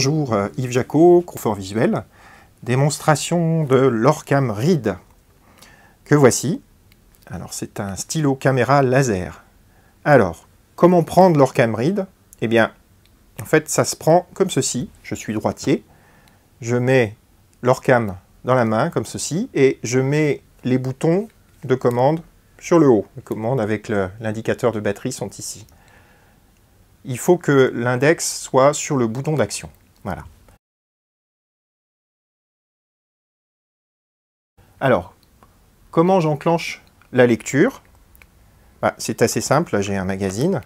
Bonjour, Yves Jacot, confort visuel. Démonstration de l'Orcam Read que voici. Alors c'est un stylo caméra laser. Alors, comment prendre l'Orcam Read? Eh bien, en fait, ça se prend comme ceci. Je suis droitier. Je mets l'Orcam dans la main, comme ceci, et je mets les boutons de commande sur le haut. Les commandes avec l'indicateur de batterie sont ici. Il faut que l'index soit sur le bouton d'action. Voilà. Alors, comment j'enclenche la lecture? C'est assez simple, là j'ai un magazine.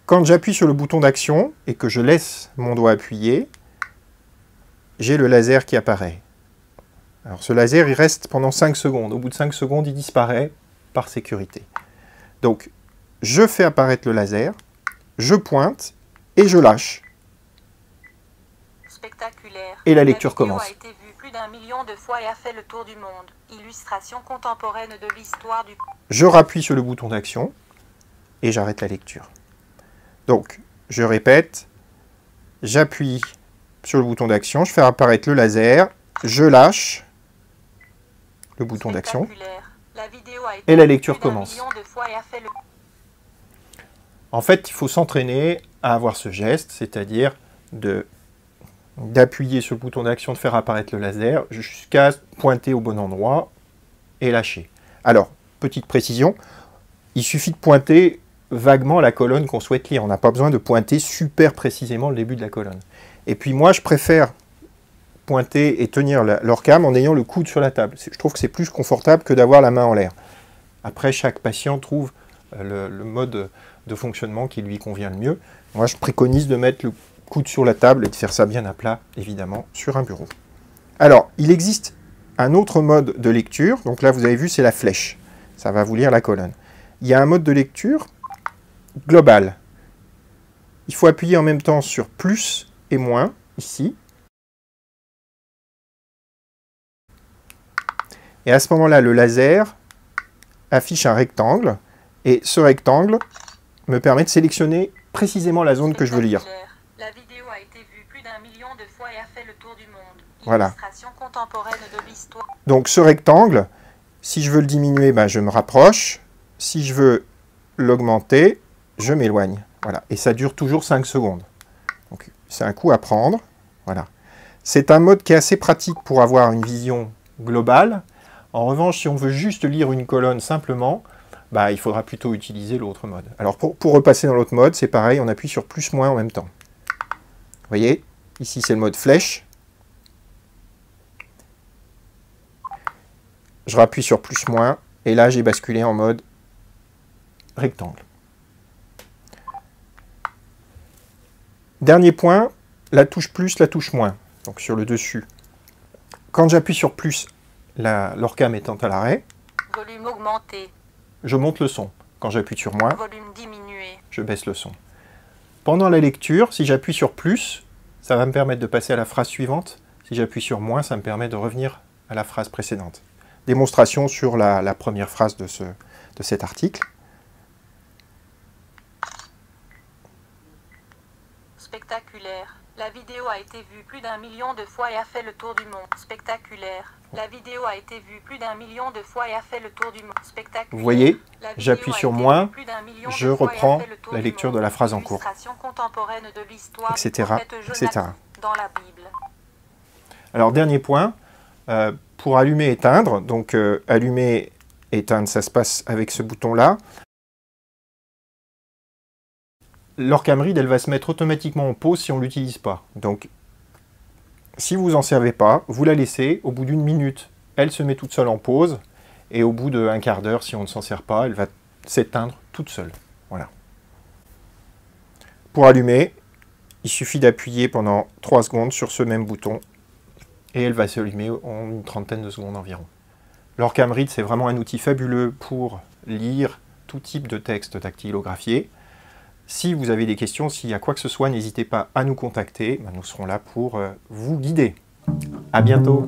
Quand j'appuie sur le bouton d'action et que je laisse mon doigt appuyé, j'ai le laser qui apparaît. Alors ce laser, il reste pendant 5 secondes. Au bout de 5 secondes, il disparaît par sécurité. Donc, je fais apparaître le laser, je pointe et je lâche. Spectaculaire. Et la lecture commence. A été vue plus d'1 million de fois et a fait le tour du monde. Illustration contemporaine de l'histoire du... Je rappuie sur le bouton d'action et j'arrête la lecture. Donc, je répète, j'appuie sur le bouton d'action, je fais apparaître le laser, je lâche le bouton d'action et la lecture commence. En fait, il faut s'entraîner à avoir ce geste, c'est-à-dire d'appuyer sur le bouton d'action, de faire apparaître le laser jusqu'à pointer au bon endroit et lâcher. Alors, petite précision, il suffit de pointer vaguement la colonne qu'on souhaite lire. On n'a pas besoin de pointer super précisément le début de la colonne. Et puis moi, je préfère pointer et tenir l'Orcam en ayant le coude sur la table. Je trouve que c'est plus confortable que d'avoir la main en l'air. Après, chaque patient trouve le mode de fonctionnement qui lui convient le mieux. Moi, je préconise de mettre le coude sur la table et de faire ça bien à plat, évidemment, sur un bureau. Alors, il existe un autre mode de lecture. Donc là, vous avez vu, c'est la flèche. Ça va vous lire la colonne. Il y a un mode de lecture global. Il faut appuyer en même temps sur plus et moins, ici. Et à ce moment-là, le laser affiche un rectangle. Et ce rectangle me permet de sélectionner précisément la zone que je veux lire. La vidéo a été vue plus d'1 million de fois et a fait le tour du monde. Voilà. Illustration contemporaine de l'histoire. Donc ce rectangle, si je veux le diminuer, je me rapproche. Si je veux l'augmenter, je m'éloigne. Voilà. Et ça dure toujours 5 secondes. Donc c'est un coup à prendre. Voilà. C'est un mode qui est assez pratique pour avoir une vision globale. En revanche, si on veut juste lire une colonne simplement, il faudra plutôt utiliser l'autre mode. Alors pour repasser dans l'autre mode, c'est pareil, on appuie sur plus-moins en même temps. Vous voyez, ici c'est le mode flèche. Je rappuie sur plus-moins, et là j'ai basculé en mode rectangle. Dernier point, la touche plus, la touche moins, donc sur le dessus. Quand j'appuie sur plus, l'Orcam étant à l'arrêt, volume augmenté. Je monte le son. Quand j'appuie sur moins, volume diminué. Je baisse le son. Pendant la lecture, si j'appuie sur plus, ça va me permettre de passer à la phrase suivante. Si j'appuie sur moins, ça me permet de revenir à la phrase précédente. Démonstration sur la première phrase de cet article. Spectaculaire. La vidéo a été vue plus d'1 million de fois et a fait le tour du monde. Spectaculaire. La vidéo a été vue plus d'1 million de fois et a fait le tour du monde. Spectaculaire. Vous voyez, j'appuie sur moins, je reprends la lecture de la phrase en cours, etc., etc. Dans la Bible. Alors, dernier point, pour allumer et éteindre, donc allumer et éteindre, ça se passe avec ce bouton-là. L'Orcam Read, elle va se mettre automatiquement en pause si on ne l'utilise pas. Donc, si vous n'en servez pas, vous la laissez. Au bout d'1 minute, elle se met toute seule en pause. Et au bout d'1 quart d'heure, si on ne s'en sert pas, elle va s'éteindre toute seule. Voilà. Pour allumer, il suffit d'appuyer pendant 3 secondes sur ce même bouton. Et elle va s'allumer en une trentaine de secondes environ. L'Orcam Read, c'est vraiment un outil fabuleux pour lire tout type de texte dactylographié. Si vous avez des questions, s'il y a quoi que ce soit, n'hésitez pas à nous contacter. Nous serons là pour vous guider. À bientôt.